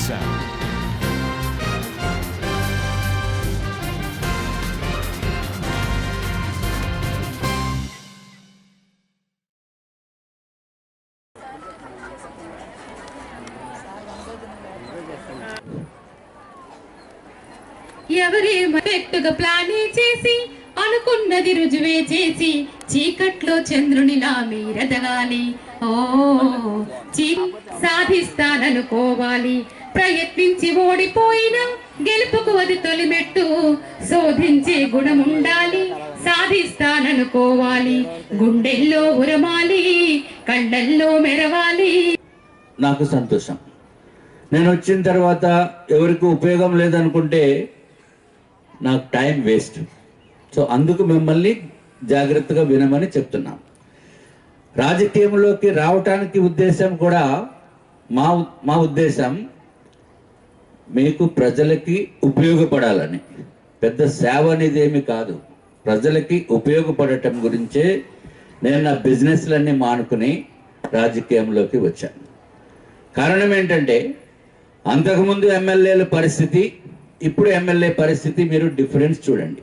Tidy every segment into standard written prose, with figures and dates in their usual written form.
sound. ఎవరే పెట్టుగా ప్లానే చేసి అనుకున్నది రుజువే చేసి చీకట్లో చంద్రునిలా మీరెదగాలి. ఓ సాధిస్తాననుకోవాలి. ప్రయత్నించి ఓడిపోయినా గెలుపుకు అది తొలిమెట్టు. శోధించే గుణం ఉండాలి. సాధిస్తాననుకోవాలి. గుండెల్లో ఉరమాలి, కళ్ళల్లో మెరవాలి. నాకు సంతోషం. నేను వచ్చిన తర్వాత ఎవరికి ఉపయోగం లేదనుకుంటే నాకు టైం వేస్ట్. సో అందుకు మిమ్మల్ని జాగ్రత్తగా వినమని చెప్తున్నాం. రాజకీయంలోకి రావటానికి ఉద్దేశం కూడా మా ఉద్దేశం మీకు ప్రజలకి ఉపయోగపడాలని. పెద్ద సేవ అనేది ఏమి కాదు, ప్రజలకి ఉపయోగపడటం గురించే నేను నా బిజినెస్లన్నీ మానుకుని రాజకీయంలోకి వచ్చాను. కారణం ఏంటంటే అంతకుముందు ఎమ్మెల్యేల పరిస్థితి, ఇప్పుడు ఎమ్మెల్యే పరిస్థితి మీరు డిఫరెన్స్ చూడండి,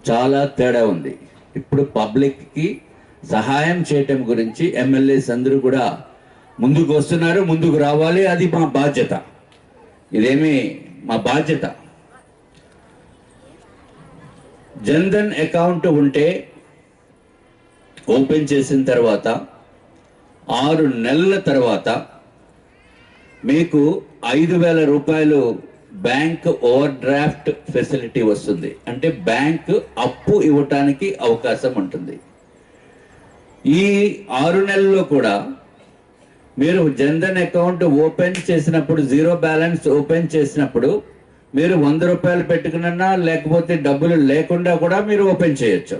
చాలా తేడా ఉంది. ఇప్పుడు పబ్లిక్కి సహాయం చేయటం గురించి ఎమ్మెల్యేస్ అందరూ కూడా ముందుకు వస్తున్నారు, ముందుకు రావాలి. అది మా బాధ్యత, ఇదేమి మా బాధ్యత. జన్ధన్ అకౌంట్ ఉంటే ఓపెన్ చేసిన తర్వాత 6 నెలల తర్వాత మీకు 5,000 రూపాయలు బ్యాంక్ ఓవర్ డ్రాఫ్ట్ ఫెసిలిటీ వస్తుంది. అంటే బ్యాంక్ అప్పు ఇవ్వటానికి అవకాశం ఉంటుంది. ఈ 6 నెలల్లో కూడా మీరు జన్ధన్ అకౌంట్ ఓపెన్ చేసినప్పుడు, జీరో బ్యాలెన్స్ ఓపెన్ చేసినప్పుడు మీరు 100 రూపాయలు పెట్టుకున్నా లేకపోతే డబ్బులు లేకుండా కూడా మీరు ఓపెన్ చేయొచ్చు.